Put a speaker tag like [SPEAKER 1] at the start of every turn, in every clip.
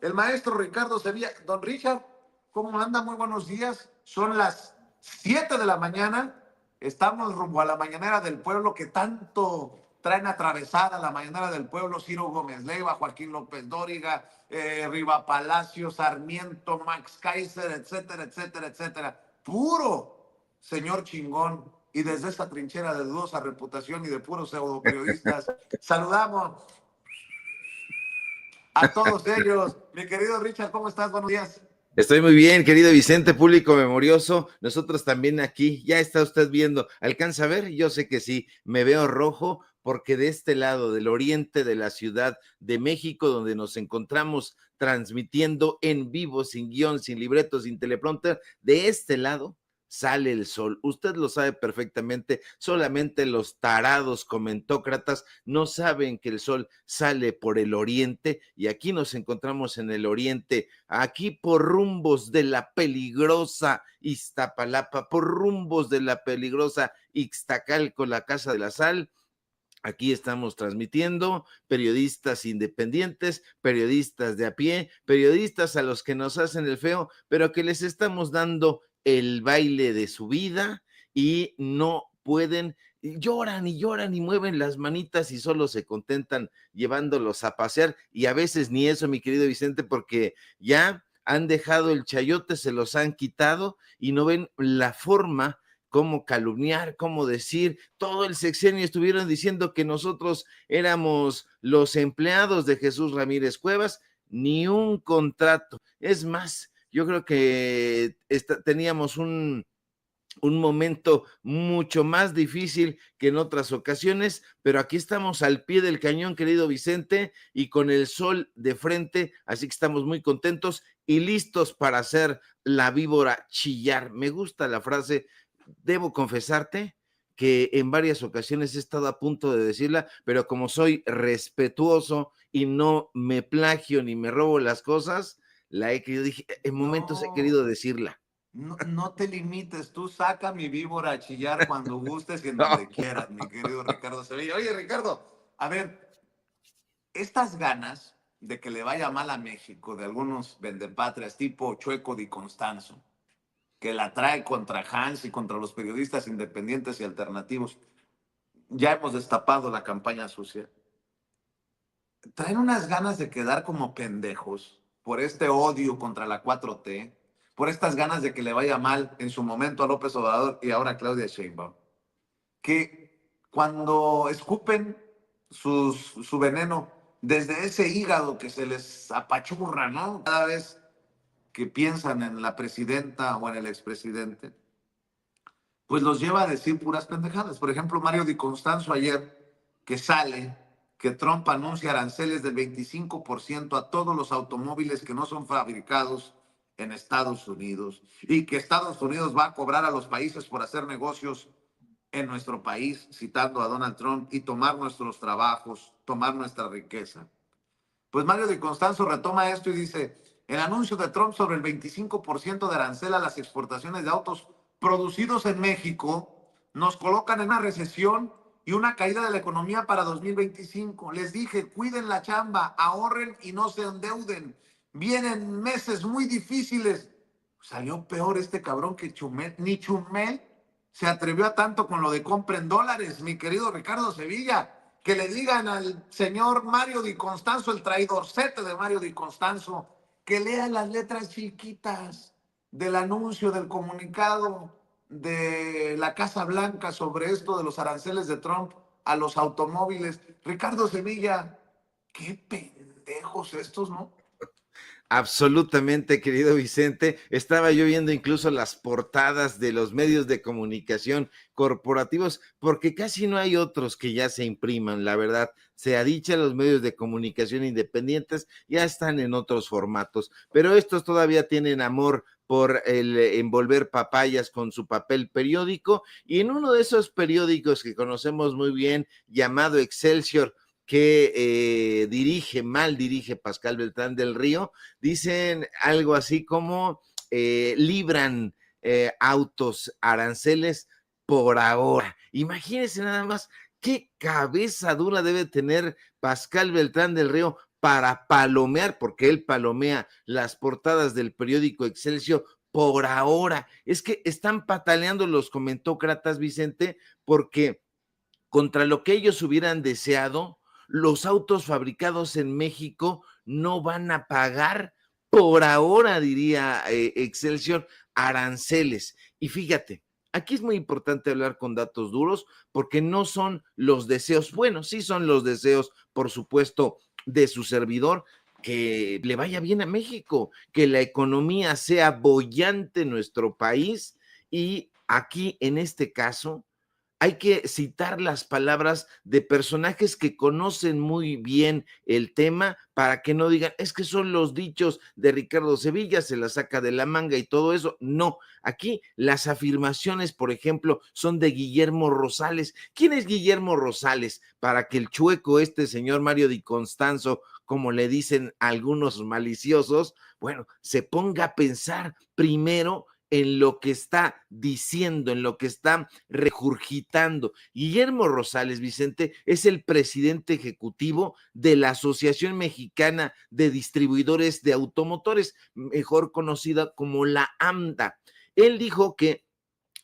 [SPEAKER 1] el maestro Ricardo Sevilla. Don Richard, ¿cómo anda? Muy buenos días. Son las 7 de la mañana. Estamos rumbo a la mañanera del pueblo que tanto traen atravesada, la mañanera del pueblo. Ciro Gómez Leiva, Joaquín López Dóriga, Riva Palacio, Sarmiento, Max Kaiser, etcétera, etcétera, etcétera. Puro señor chingón. Y desde esta trinchera de dudosa reputación y de puros pseudo periodistas, saludamos a todos ellos. Mi querido Richard, ¿cómo estás? Buenos días.
[SPEAKER 2] Estoy muy bien, querido Vicente, público memorioso. Nosotros también aquí, ya está usted viendo. ¿Alcanza a ver? Yo sé que sí, me veo rojo porque de este lado, del oriente de la Ciudad de México, donde nos encontramos transmitiendo en vivo, sin guión, sin libreto, sin teleprompter, de este lado sale el sol. Usted lo sabe perfectamente, solamente los tarados comentócratas no saben que el sol sale por el oriente y aquí nos encontramos en el oriente, aquí por rumbos de la peligrosa Iztapalapa, por rumbos de la peligrosa Ixtacalco, la Casa de la Sal. Aquí estamos transmitiendo, periodistas independientes, periodistas de a pie, periodistas a los que nos hacen el feo, pero que les estamos dando el baile de su vida y no pueden, lloran y mueven las manitas y solo se contentan llevándolos a pasear y a veces ni eso, mi querido Vicente, porque ya han dejado el chayote, se los han quitado y no ven la forma cómo calumniar, cómo decir, todo el sexenio estuvieron diciendo que nosotros éramos los empleados de Jesús Ramírez Cuevas, ni un contrato. Es más, yo creo que teníamos un momento mucho más difícil que en otras ocasiones, pero aquí estamos al pie del cañón, querido Vicente, y con el sol de frente, así que estamos muy contentos y listos para hacer la víbora chillar. Me gusta la frase. Debo confesarte que en varias ocasiones he estado a punto de decirla, pero como soy respetuoso y no me plagio ni me robo las cosas, dije, en momentos he querido decirla.
[SPEAKER 1] No te limites, tú saca mi víbora a chillar cuando gustes y en
[SPEAKER 2] No.
[SPEAKER 1] donde quieras, mi querido Ricardo Sevilla. Oye, Ricardo, a ver, estas ganas de que le vaya mal a México de algunos vendepatrias tipo Chueco Di Constanzo, que la trae contra Hans y contra los periodistas independientes y alternativos, ya hemos destapado la campaña sucia. Traen unas ganas de quedar como pendejos por este odio contra la 4T, por estas ganas de que le vaya mal en su momento a López Obrador y ahora a Claudia Sheinbaum, que cuando escupen su veneno desde ese hígado que se les apachurra, ¿no? Cada vez que piensan en la presidenta o en el expresidente, pues los lleva a decir puras pendejadas. Por ejemplo, Mario Di Constanzo ayer, que sale, que Trump anuncia aranceles del 25% a todos los automóviles que no son fabricados en Estados Unidos y que Estados Unidos va a cobrar a los países por hacer negocios en nuestro país, citando a Donald Trump, y tomar nuestros trabajos, tomar nuestra riqueza. Pues Mario Di Constanzo retoma esto y dice, el anuncio de Trump sobre el 25% de arancel a las exportaciones de autos producidos en México nos colocan en una recesión y una caída de la economía para 2025. Les dije, cuiden la chamba, ahorren y no se endeuden. Vienen meses muy difíciles. Salió peor este cabrón que Chumel. Ni Chumel se atrevió a tanto con lo de compren dólares, mi querido Ricardo Sevilla. Que le digan al señor Mario Di Constanzo, el traidorcete de Mario Di Constanzo, que lea las letras chiquitas del anuncio, del comunicado de la Casa Blanca sobre esto de los aranceles de Trump a los automóviles. Ricardo Sevilla, qué pendejos estos, ¿no?
[SPEAKER 2] Absolutamente, querido Vicente. Estaba yo viendo incluso las portadas de los medios de comunicación corporativos, porque casi no hay otros que ya se impriman, la verdad. Se ha dicho, los medios de comunicación independientes ya están en otros formatos, pero estos todavía tienen amor por el envolver papayas con su papel periódico, y en uno de esos periódicos que conocemos muy bien, llamado Excelsior, que mal dirige Pascal Beltrán del Río, dicen algo así como libran autos aranceles por ahora. Imagínense nada más qué cabeza dura debe tener Pascal Beltrán del Río para palomear, porque él palomea las portadas del periódico Excelsior por ahora. Es que están pataleando los comentócratas, Vicente, porque contra lo que ellos hubieran deseado, los autos fabricados en México no van a pagar por ahora, diría Excelsior, aranceles. Y fíjate, aquí es muy importante hablar con datos duros porque no son los deseos, bueno, sí son los deseos, por supuesto, de su servidor, que le vaya bien a México, que la economía sea boyante en nuestro país y aquí en este caso hay que citar las palabras de personajes que conocen muy bien el tema para que no digan, es que son los dichos de Ricardo Sevilla, se la saca de la manga y todo eso. No, aquí las afirmaciones, por ejemplo, son de Guillermo Rosales. ¿Quién es Guillermo Rosales? Para que el chueco, este señor Mario Di Constanzo, como le dicen algunos maliciosos, bueno, se ponga a pensar primero en lo que está diciendo, en lo que está regurgitando. Guillermo Rosales, Vicente, es el presidente ejecutivo de la Asociación Mexicana de Distribuidores de Automotores, mejor conocida como la AMDA. Él dijo que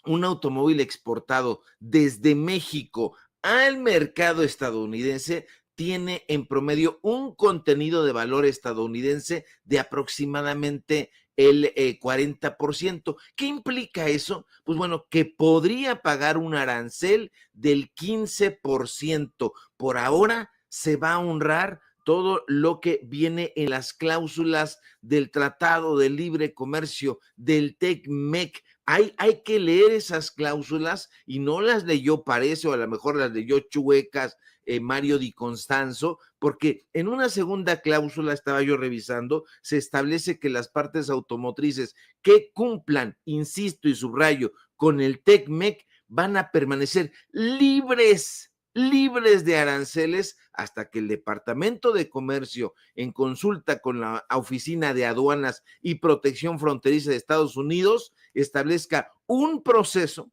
[SPEAKER 2] un automóvil exportado desde México al mercado estadounidense tiene en promedio un contenido de valor estadounidense de aproximadamente el 40%. ¿Qué implica eso? Pues bueno, que podría pagar un arancel del 15%. Por ahora se va a honrar todo lo que viene en las cláusulas del Tratado de Libre Comercio, del TEC-MEC. Hay que leer esas cláusulas y no las leyó, parece, o a lo mejor las leyó chuecas Mario Di Constanzo, porque en una segunda cláusula, estaba yo revisando, se establece que las partes automotrices que cumplan, insisto y subrayo, con el TEC-MEC van a permanecer libres de aranceles hasta que el Departamento de Comercio, en consulta con la Oficina de Aduanas y Protección Fronteriza de Estados Unidos, establezca un proceso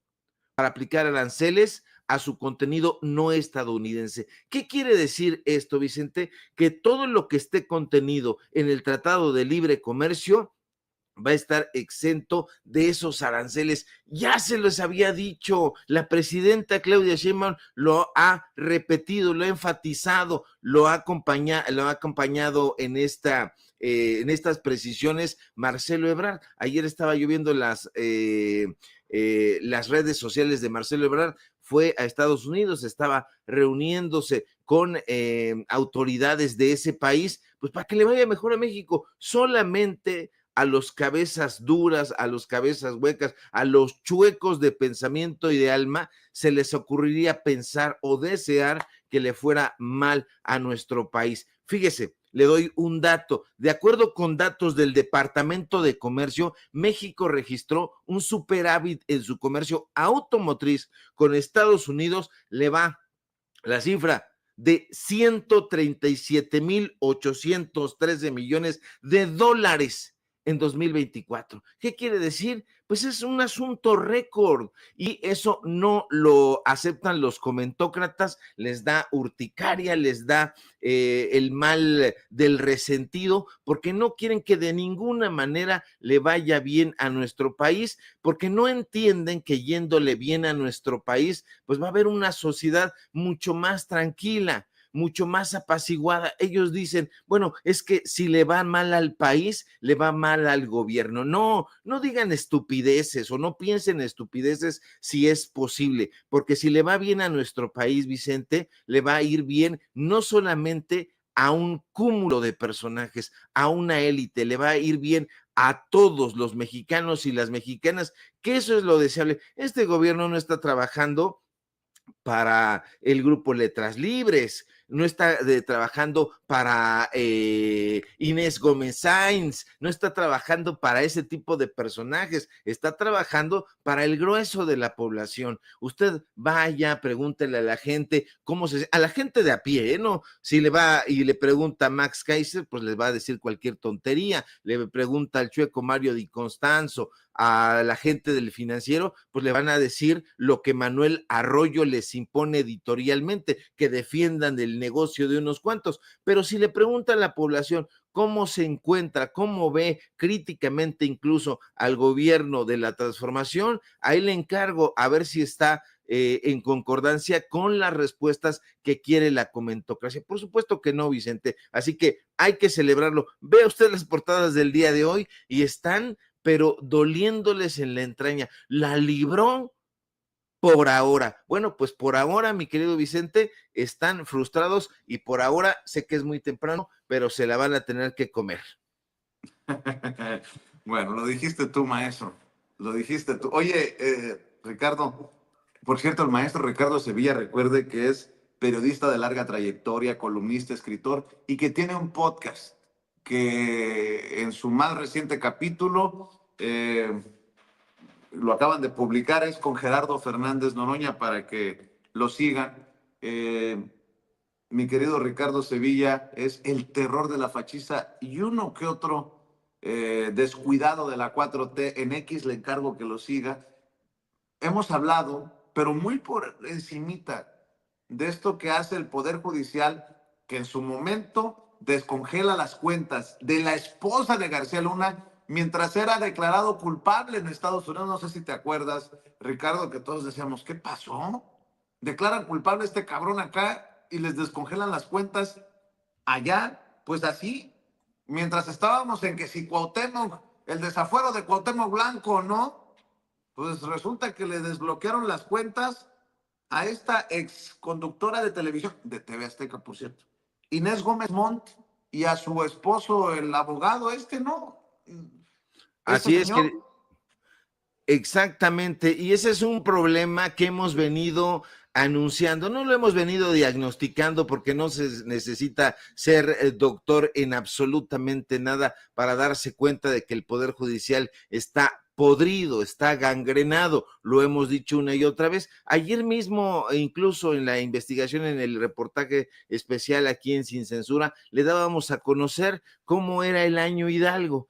[SPEAKER 2] para aplicar aranceles a su contenido no estadounidense. ¿Qué quiere decir esto, Vicente? Que todo lo que esté contenido en el Tratado de Libre Comercio va a estar exento de esos aranceles. Ya se les había dicho, la presidenta Claudia Sheinbaum lo ha repetido, lo ha enfatizado, lo ha acompañado en estas precisiones Marcelo Ebrard. Ayer estaba yo viendo las redes sociales de Marcelo Ebrard, fue a Estados Unidos, estaba reuniéndose con autoridades de ese país, pues para que le vaya mejor a México. Solamente a los cabezas duras, a los cabezas huecas, a los chuecos de pensamiento y de alma, se les ocurriría pensar o desear que le fuera mal a nuestro país. Fíjese, le doy un dato. De acuerdo con datos del Departamento de Comercio, México registró un superávit en su comercio automotriz con Estados Unidos. Le va la cifra de 137,813 millones de dólares en 2024. ¿Qué quiere decir? Pues es un asunto récord y eso no lo aceptan los comentócratas, les da urticaria, les da el mal del resentido, porque no quieren que de ninguna manera le vaya bien a nuestro país, porque no entienden que yéndole bien a nuestro país, pues va a haber una sociedad mucho más tranquila, mucho más apaciguada. Ellos dicen, bueno, es que si le va mal al país, le va mal al gobierno. No, no digan estupideces o no piensen estupideces si es posible, porque si le va bien a nuestro país, Vicente, le va a ir bien no solamente a un cúmulo de personajes, a una élite, le va a ir bien a todos los mexicanos y las mexicanas, que eso es lo deseable. Este gobierno no está trabajando para el grupo Letras Libres, no está trabajando para Inés Gómez Sainz, no está trabajando para ese tipo de personajes, está trabajando para el grueso de la población. Usted vaya, pregúntele a la gente a la gente de a pie, ¿no? Si le va y le pregunta a Max Kaiser, pues les va a decir cualquier tontería, le pregunta al chueco Mario Di Constanzo, a la gente del Financiero, pues le van a decir lo que Manuel Arroyo les impone editorialmente, que defiendan el negocio de unos cuantos. Pero si le preguntan a la población cómo se encuentra, cómo ve críticamente incluso al gobierno de la transformación, ahí le encargo a ver si está en concordancia con las respuestas que quiere la comentocracia. Por supuesto que no, Vicente, así que hay que celebrarlo. Vea usted las portadas del día de hoy y están, pero doliéndoles en la entraña. La libró por ahora. Bueno, pues por ahora, mi querido Vicente, están frustrados y por ahora sé que es muy temprano, pero se la van a tener que comer.
[SPEAKER 1] Bueno, lo dijiste tú, maestro. Lo dijiste tú. Oye, Ricardo, por cierto, el maestro Ricardo Sevilla, recuerde que es periodista de larga trayectoria, columnista, escritor, y que tiene un podcast que en su más reciente capítulo lo acaban de publicar, es con Gerardo Fernández Noroña para que lo sigan. Mi querido Ricardo Sevilla es el terror de la fachiza y uno que otro descuidado de la 4T en X, le encargo que lo siga. Hemos hablado, pero muy por encimita, de esto que hace el Poder Judicial, que en su momento descongela las cuentas de la esposa de García Luna mientras era declarado culpable en Estados Unidos. No sé si te acuerdas, Ricardo, que todos decíamos, ¿qué pasó? Declaran culpable a este cabrón acá y les descongelan las cuentas allá. Pues así, mientras estábamos en que si Cuauhtémoc, el desafuero de Cuauhtémoc Blanco, ¿no? Pues resulta que le desbloquearon las cuentas a esta ex conductora de televisión, de TV Azteca, por cierto, Inés Gómez Montt, y a su esposo, el abogado ¿no? Este
[SPEAKER 2] Así es
[SPEAKER 1] señor.
[SPEAKER 2] que exactamente, y ese es un problema que hemos venido anunciando, no lo hemos venido diagnosticando porque no se necesita ser doctor en absolutamente nada para darse cuenta de que el Poder Judicial está podrido, está gangrenado, lo hemos dicho una y otra vez. Ayer mismo, incluso en la investigación, en el reportaje especial aquí en Sin Censura, le dábamos a conocer cómo era el año Hidalgo.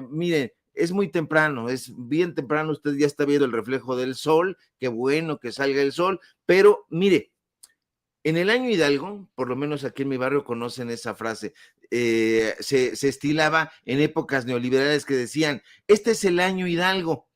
[SPEAKER 2] Miren, es muy temprano, es bien temprano, usted ya está viendo el reflejo del sol, qué bueno que salga el sol, pero mire, en el año Hidalgo, por lo menos aquí en mi barrio conocen esa frase, se estilaba en épocas neoliberales que decían, este es el año Hidalgo,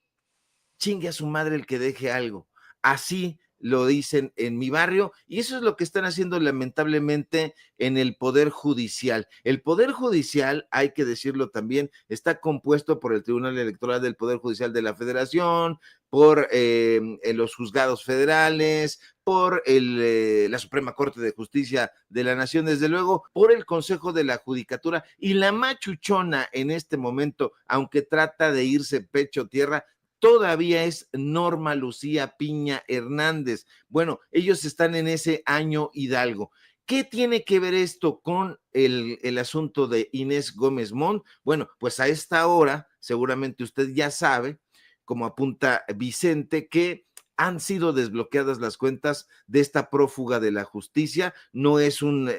[SPEAKER 2] chingue a su madre el que deje algo. Así lo dicen en mi barrio y eso es lo que están haciendo lamentablemente en el Poder Judicial. El Poder Judicial, hay que decirlo también, está compuesto por el Tribunal Electoral del Poder Judicial de la Federación, por los juzgados federales, por la Suprema Corte de Justicia de la Nación, desde luego, por el Consejo de la Judicatura y la machuchona en este momento, aunque trata de irse pecho tierra, todavía es Norma Lucía Piña Hernández. Bueno, ellos están en ese año Hidalgo. ¿Qué tiene que ver esto con el asunto de Inés Gómez Montt? Bueno, pues a esta hora, seguramente usted ya sabe, como apunta Vicente, que han sido desbloqueadas las cuentas de esta prófuga de la justicia. No es un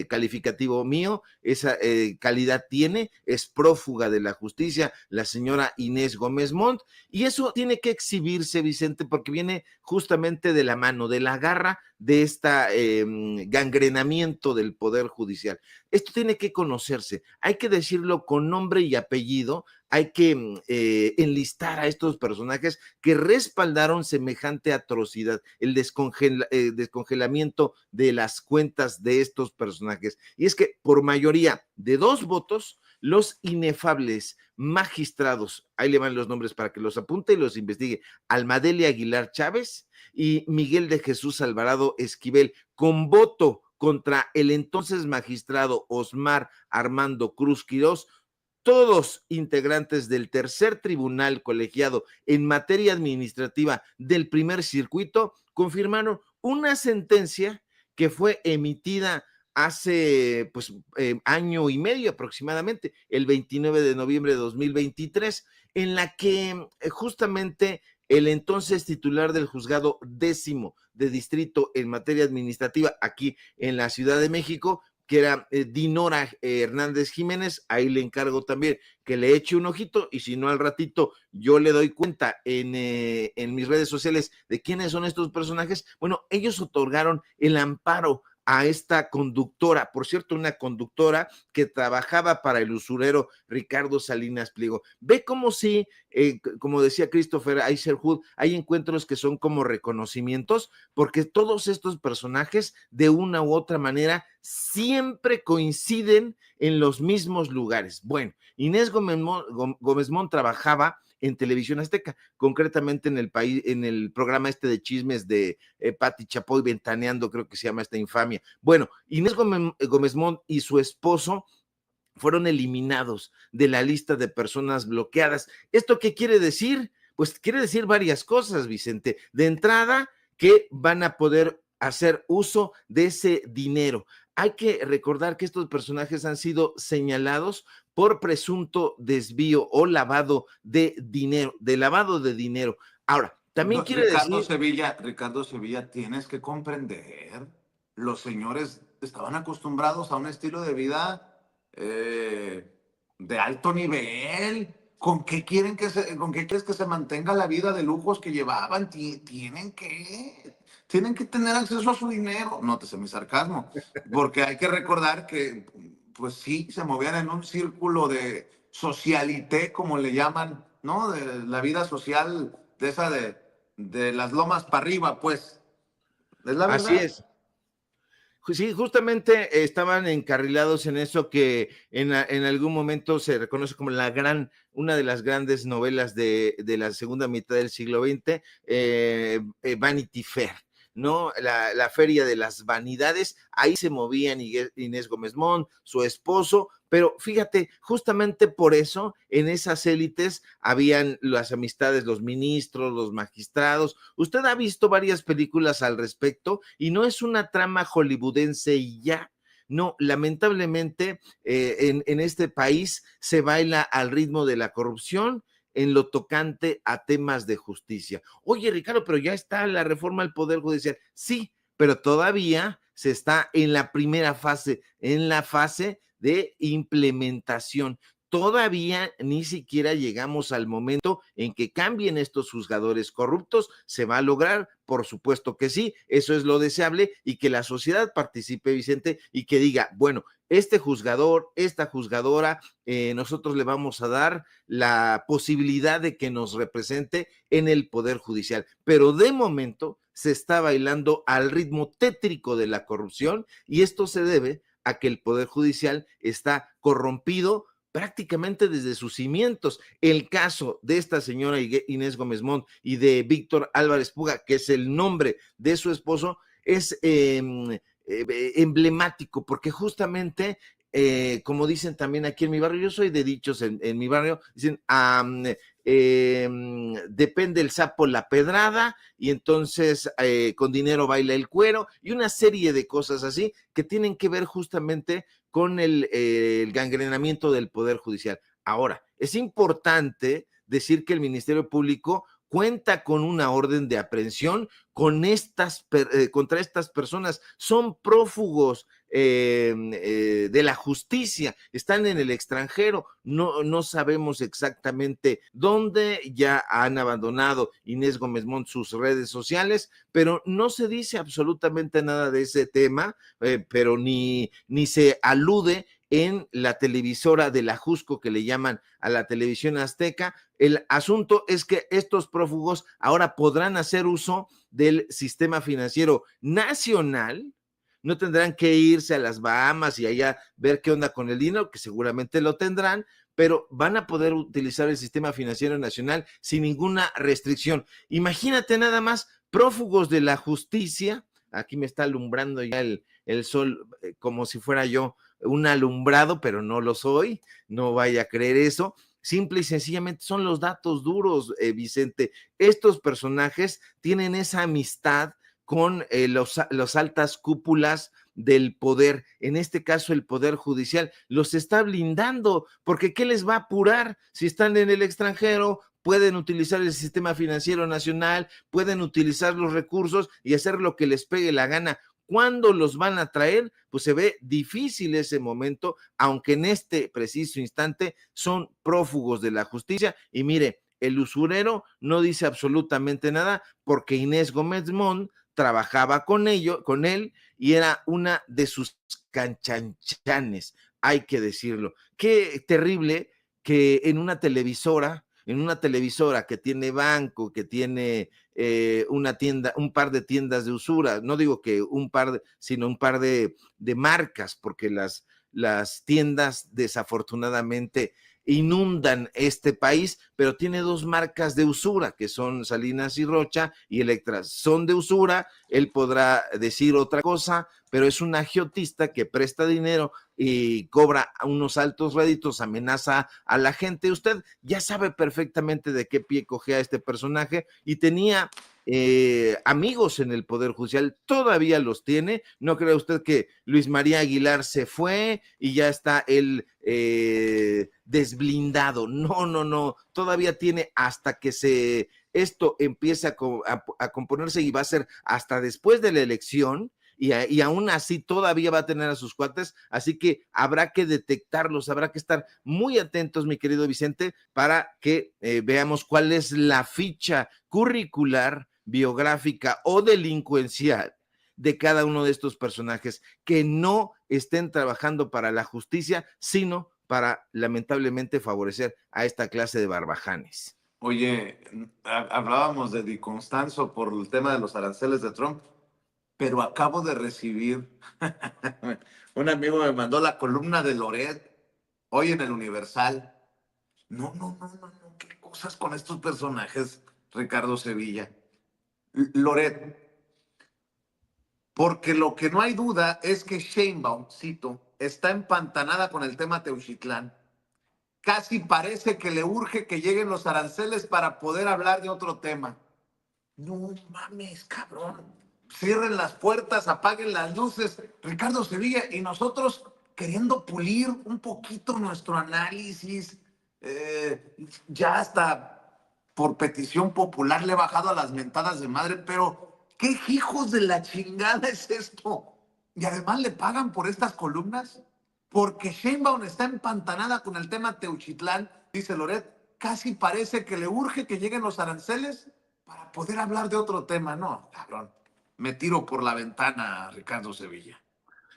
[SPEAKER 2] calificativo mío, esa calidad tiene, es prófuga de la justicia, la señora Inés Gómez Montt, y eso tiene que exhibirse, Vicente, porque viene justamente de la mano, de la garra de este gangrenamiento del Poder Judicial. Esto tiene que conocerse, hay que decirlo con nombre y apellido, hay que enlistar a estos personajes que respaldaron semejante atrocidad, el descongelamiento de las cuentas de estos personajes. Y es que por mayoría de 2 votos, los inefables magistrados, ahí le van los nombres para que los apunte y los investigue, Almadelia Aguilar Chávez y Miguel de Jesús Alvarado Esquivel, con voto contra el entonces magistrado Osmar Armando Cruz Quirós, todos integrantes del tercer tribunal colegiado en materia administrativa del primer circuito, confirmaron una sentencia que fue emitida hace pues año y medio aproximadamente, el 29 de noviembre de 2023, en la que justamente el entonces titular del juzgado 10º de distrito en materia administrativa aquí en la Ciudad de México que era Dinora Hernández Jiménez. Ahí le encargo también que le eche un ojito, y si no, al ratito yo le doy cuenta en mis redes sociales de quiénes son estos personajes. Bueno, ellos otorgaron el amparo a esta conductora, por cierto, una conductora que trabajaba para el usurero Ricardo Salinas Pliego. Ve como si, como decía Christopher Isherwood, hay encuentros que son como reconocimientos, porque todos estos personajes, de una u otra manera, siempre coinciden en los mismos lugares. Bueno, Inés Gómez Mont trabajaba en Televisión Azteca, concretamente en el país, en el programa este de chismes de Pati Chapoy, Ventaneando, creo que se llama esta infamia. Bueno, Inés Gómez Mont y su esposo fueron eliminados de la lista de personas bloqueadas. ¿Esto qué quiere decir? Pues quiere decir varias cosas, Vicente. De entrada, que van a poder hacer uso de ese dinero. Hay que recordar que estos personajes han sido señalados por presunto desvío o lavado de dinero. Ahora, también quiere decir...
[SPEAKER 1] Ricardo Sevilla, tienes que comprender, los señores estaban acostumbrados a un estilo de vida de alto nivel. ¿Con qué quieres que se mantenga la vida de lujos que llevaban? Tienen que tener acceso a su dinero. Nótese mi sarcasmo, porque hay que recordar que, pues sí, se movían en un círculo de socialité, como le llaman, ¿no? De la vida social, de las lomas para arriba, pues. Es la
[SPEAKER 2] Así
[SPEAKER 1] verdad.
[SPEAKER 2] es. Sí, justamente estaban encarrilados en eso que en algún momento se reconoce como una de las grandes novelas de la segunda mitad del siglo XX, Vanity Fair, ¿no? La feria de las vanidades. Ahí se movían Inés Gómez Mont, su esposo, pero fíjate, justamente por eso en esas élites habían las amistades, los ministros, los magistrados. Usted ha visto varias películas al respecto y no es una trama hollywoodense y ya. No, lamentablemente en este país se baila al ritmo de la corrupción en lo tocante a temas de justicia. Oye, Ricardo, pero ya está la reforma al Poder Judicial. Sí, pero todavía se está en la primera fase, en la fase de implementación. Todavía ni siquiera llegamos al momento en que cambien estos juzgadores corruptos. ¿Se va a lograr? Por supuesto que sí, eso es lo deseable, y que la sociedad participe, Vicente, y que diga, bueno, este juzgador, esta juzgadora, nosotros le vamos a dar la posibilidad de que nos represente en el Poder Judicial. Pero de momento se está bailando al ritmo tétrico de la corrupción, y esto se debe a que el Poder Judicial está corrompido prácticamente desde sus cimientos. El caso de esta señora Inés Gómez Mont y de Víctor Álvarez Puga, que es el nombre de su esposo, es emblemático, porque justamente, como dicen también aquí en mi barrio, yo soy de dichos en mi barrio, dicen, depende el sapo la pedrada, y entonces con dinero baila el cuero, y una serie de cosas así que tienen que ver justamente con el gangrenamiento del Poder Judicial. Ahora, es importante decir que el Ministerio Público cuenta con una orden de aprehensión contra estas personas. Son prófugos de la justicia, están en el extranjero, no sabemos exactamente dónde. Ya han abandonado Inés Gómez Mont sus redes sociales, pero no se dice absolutamente nada de ese tema, pero ni se alude en la televisora de la Jusco, que le llaman a la televisión azteca. El asunto es que estos prófugos ahora podrán hacer uso del sistema financiero nacional, no tendrán que irse a las Bahamas y allá ver qué onda con el dinero, que seguramente lo tendrán, pero van a poder utilizar el sistema financiero nacional sin ninguna restricción. Imagínate nada más, prófugos de la justicia. Aquí me está alumbrando ya el sol, como si fuera yo un alumbrado, pero no lo soy, no vaya a creer eso. Simple y sencillamente son los datos duros, Vicente. Estos personajes tienen esa amistad con los altas cúpulas del poder, en este caso el Poder Judicial, los está blindando, porque ¿qué les va a apurar si están en el extranjero? Pueden utilizar el sistema financiero nacional, pueden utilizar los recursos y hacer lo que les pegue la gana. ¿Cuándo los van a traer? Pues se ve difícil ese momento, aunque en este preciso instante son prófugos de la justicia. Y mire, el usurero no dice absolutamente nada porque Inés Gómez Mont trabajaba con él y era una de sus canchanchanes, hay que decirlo. Qué terrible que en una televisora que tiene banco, que tiene una tienda, un par de tiendas de usura, no digo que un par, sino un par de marcas, porque las tiendas desafortunadamente inundan este país, pero tiene dos marcas de usura, que son Salinas y Rocha y Electra. Son de usura, él podrá decir otra cosa, pero es un agiotista que presta dinero y cobra unos altos réditos, amenaza a la gente. Usted ya sabe perfectamente de qué pie cogea este personaje y tenía amigos en el Poder Judicial, todavía los tiene. No cree usted que Luis María Aguilar se fue y ya está él desblindado. No, no, no, todavía tiene hasta que esto empiece a componerse, y va a ser hasta después de la elección. Y aún así todavía va a tener a sus cuates, así que habrá que detectarlos, habrá que estar muy atentos, mi querido Vicente, para que veamos cuál es la ficha curricular, biográfica o delincuencial de cada uno de estos personajes, que no estén trabajando para la justicia, sino para, lamentablemente, favorecer a esta clase de barbajanes.
[SPEAKER 1] Oye, hablábamos de Di Constanzo por el tema de los aranceles de Trump, pero acabo de recibir, un amigo me mandó la columna de Loret hoy en el Universal. No, no, no, no, no, qué cosas con estos personajes, Ricardo Sevilla. Loret, porque lo que no hay duda es que Sheinbaum, cito, está empantanada con el tema Teuchitlán. Casi parece que le urge que lleguen los aranceles para poder hablar de otro tema. No mames, cabrón. Cierren las puertas, apaguen las luces. Ricardo Sevilla, y nosotros queriendo pulir un poquito nuestro análisis, ya hasta por petición popular le he bajado a las mentadas de madre, pero ¿qué hijos de la chingada es esto? Y además le pagan por estas columnas, porque Sheinbaum está empantanada con el tema Teuchitlán, dice Loret, casi parece que le urge que lleguen los aranceles para poder hablar de otro tema. No, cabrón, me tiro por la ventana, Ricardo Sevilla.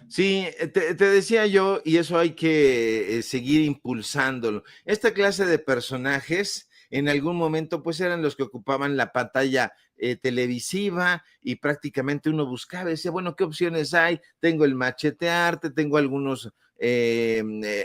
[SPEAKER 2] Sí, te decía yo, y eso hay que seguir impulsándolo. Esta clase de personajes en algún momento pues eran los que ocupaban la pantalla televisiva, y prácticamente uno buscaba y decía, bueno, ¿qué opciones hay? Tengo el Machete Arte, tengo algunos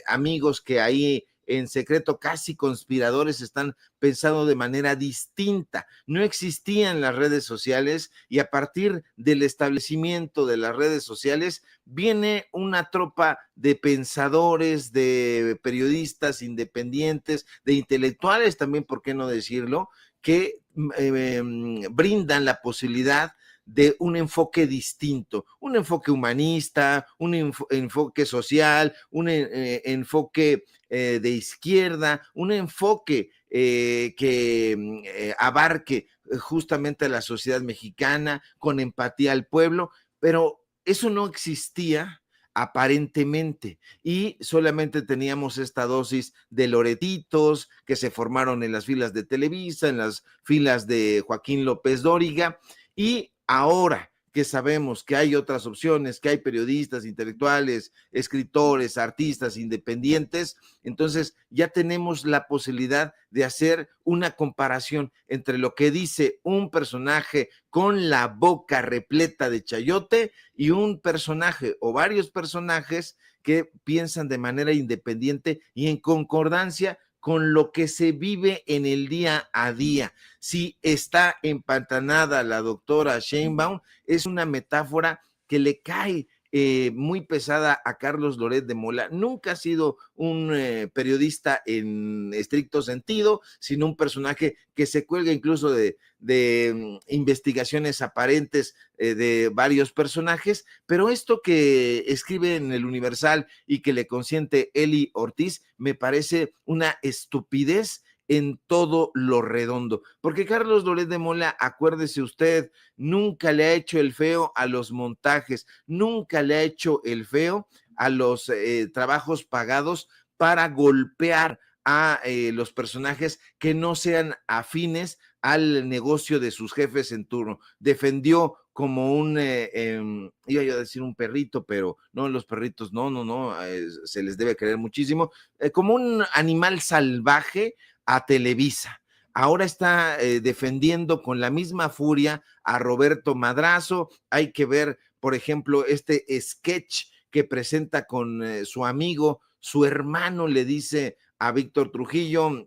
[SPEAKER 2] amigos que ahí en secreto, casi conspiradores, están pensando de manera distinta. No existían las redes sociales, y a partir del establecimiento de las redes sociales viene una tropa de pensadores, de periodistas independientes, de intelectuales también, ¿por qué no decirlo?, que brindan la posibilidad de un enfoque distinto, un enfoque humanista, un enfoque social, un enfoque de izquierda, un enfoque que abarque justamente a la sociedad mexicana, con empatía al pueblo, pero eso no existía aparentemente, y solamente teníamos esta dosis de loretitos que se formaron en las filas de Televisa, en las filas de Joaquín López Dóriga. Y ahora que sabemos que hay otras opciones, que hay periodistas, intelectuales, escritores, artistas independientes, entonces ya tenemos la posibilidad de hacer una comparación entre lo que dice un personaje con la boca repleta de chayote y un personaje o varios personajes que piensan de manera independiente y en concordancia con lo que se vive en el día a día. Si está empantanada la doctora Sheinbaum, es una metáfora que le cae muy pesada a Carlos Loret de Mola. Nunca ha sido un periodista en estricto sentido, sino un personaje que se cuelga incluso de investigaciones aparentes de varios personajes, pero esto que escribe en el Universal y que le consiente Eli Ortiz me parece una estupidez en todo lo redondo, porque Carlos Loret de Mola, acuérdese usted, nunca le ha hecho el feo a los montajes, nunca le ha hecho el feo a los trabajos pagados para golpear a los personajes que no sean afines al negocio de sus jefes en turno. Defendió como iba yo a decir un perrito, pero no, los perritos no, se les debe querer muchísimo, como un animal salvaje a Televisa. Ahora está defendiendo con la misma furia a Roberto Madrazo. Hay que ver, por ejemplo, este sketch que presenta con su amigo, su hermano le dice a Víctor Trujillo,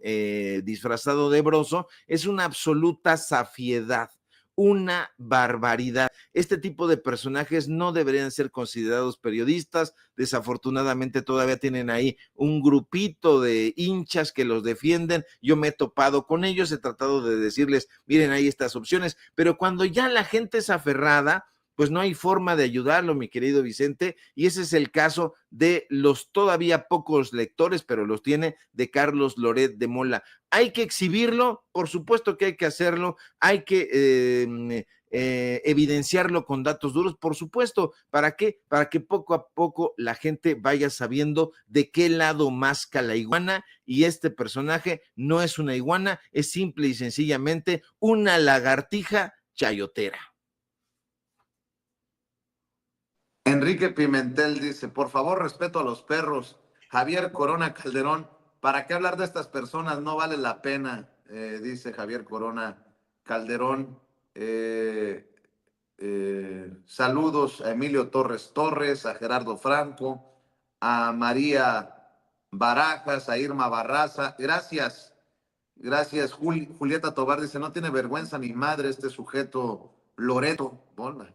[SPEAKER 2] disfrazado de Broso, es una absoluta zafiedad, una barbaridad. Este tipo de personajes no deberían ser considerados periodistas. Desafortunadamente todavía tienen ahí un grupito de hinchas que los defienden. Yo me he topado con ellos, he tratado de decirles, miren, hay estas opciones, pero cuando ya la gente es aferrada, pues no hay forma de ayudarlo, mi querido Vicente, y ese es el caso de los todavía pocos lectores, pero los tiene, de Carlos Loret de Mola. ¿Hay que exhibirlo? Por supuesto que hay que hacerlo, hay que evidenciarlo con datos duros, por supuesto. ¿Para qué? Para que poco a poco la gente vaya sabiendo de qué lado masca la iguana, y este personaje no es una iguana, es simple y sencillamente una lagartija chayotera.
[SPEAKER 1] Enrique Pimentel dice, por favor, respeto a los perros. Javier Corona Calderón, ¿para qué hablar de estas personas? No vale la pena, dice Javier Corona Calderón. Saludos a Emilio Torres Torres, a Gerardo Franco, a María Barajas, a Irma Barraza. Gracias, gracias. Julieta Tobar dice, no tiene vergüenza ni madre este sujeto Loreto. Bona.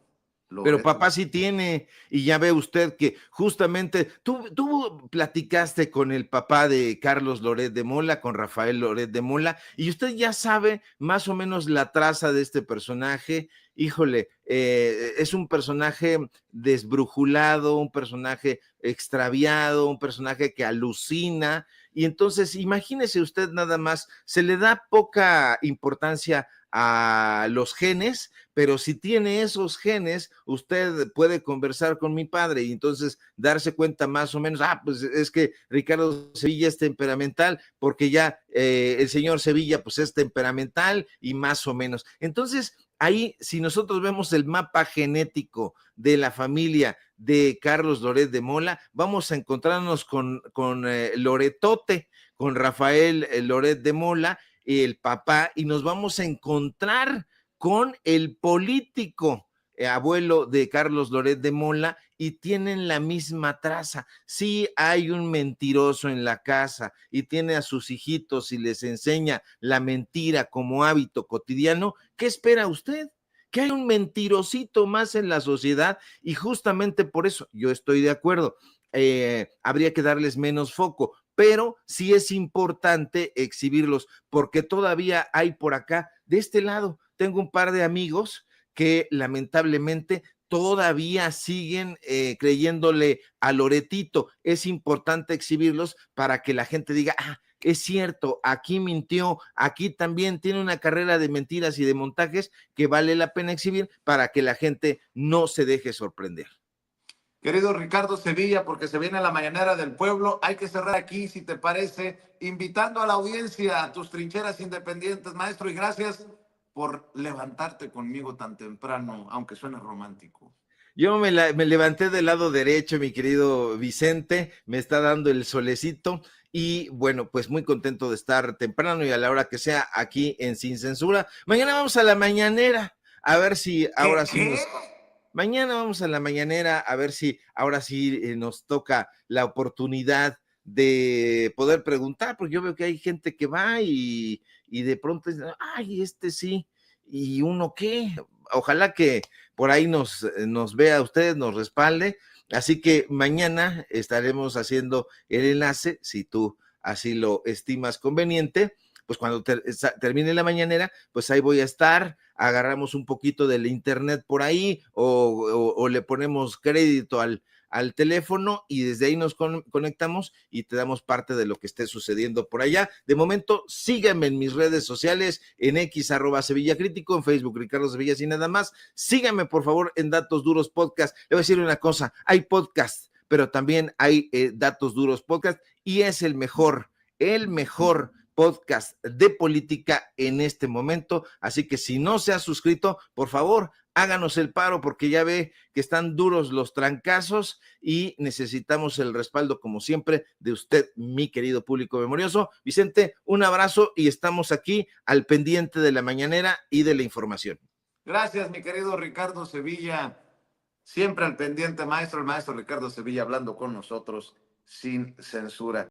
[SPEAKER 2] Pero
[SPEAKER 1] Loreto.
[SPEAKER 2] papá sí tiene, y ya ve usted que justamente tú platicaste con el papá de Carlos Loret de Mola, con Rafael Loret de Mola, y usted ya sabe más o menos la traza de este personaje. Híjole, es un personaje desbrujulado, un personaje extraviado, un personaje que alucina, y entonces imagínese usted nada más, se le da poca importancia a los genes, pero si tiene esos genes, usted puede conversar con mi padre y entonces darse cuenta más o menos, pues es que Ricardo Sevilla es temperamental, porque ya el señor Sevilla pues es temperamental y más o menos. Entonces, ahí, si nosotros vemos el mapa genético de la familia de Carlos Loret de Mola, vamos a encontrarnos con Loretote, con Rafael Loret de Mola, el papá, y nos vamos a encontrar con el político abuelo de Carlos Loret de Mola, y tienen la misma traza. Sí hay un mentiroso en la casa y tiene a sus hijitos y les enseña la mentira como hábito cotidiano. ¿Qué espera usted? Que hay un mentirosito más en la sociedad, y justamente por eso yo estoy de acuerdo. Habría que darles menos foco, pero sí es importante exhibirlos, porque todavía hay por acá, de este lado, tengo un par de amigos que lamentablemente todavía siguen creyéndole a Loretito. Es importante exhibirlos para que la gente diga, es cierto, aquí mintió, aquí también tiene una carrera de mentiras y de montajes que vale la pena exhibir para que la gente no se deje sorprender.
[SPEAKER 1] Querido Ricardo Sevilla, porque se viene la mañanera del pueblo, hay que cerrar aquí, si te parece, invitando a la audiencia a tus trincheras independientes, maestro, y gracias por levantarte conmigo tan temprano, aunque suene romántico.
[SPEAKER 2] Yo me levanté del lado derecho, mi querido Vicente, me está dando el solecito, y bueno, pues muy contento de estar temprano y a la hora que sea aquí en Sin Censura. Mañana vamos a la mañanera, a ver si ahora sí nos... Mañana vamos a la mañanera, a ver si ahora sí nos toca la oportunidad de poder preguntar, porque yo veo que hay gente que va y de pronto dice, ay, este sí, y uno qué. Ojalá que por ahí nos vea usted, nos respalde. Así que mañana estaremos haciendo el enlace, si tú así lo estimas conveniente, pues cuando termine la mañanera, pues ahí voy a estar, agarramos un poquito del internet por ahí, o le ponemos crédito al al teléfono y desde ahí nos conectamos y te damos parte de lo que esté sucediendo por allá. De momento, síganme en mis redes sociales, en X @SevillaCrítico, en Facebook Ricardo Sevilla sin nada más. Síganme por favor en Datos Duros Podcast. Le voy a decir una cosa, hay podcast, pero también hay Datos Duros Podcast y es el mejor podcast de política en este momento, así que si no se ha suscrito, por favor, háganos el paro porque ya ve que están duros los trancazos y necesitamos el respaldo, como siempre, de usted, mi querido público memorioso. Vicente, un abrazo y estamos aquí al pendiente de la mañanera y de la información.
[SPEAKER 1] Gracias, mi querido Ricardo Sevilla. Siempre al pendiente, maestro, el maestro Ricardo Sevilla hablando con nosotros sin censura.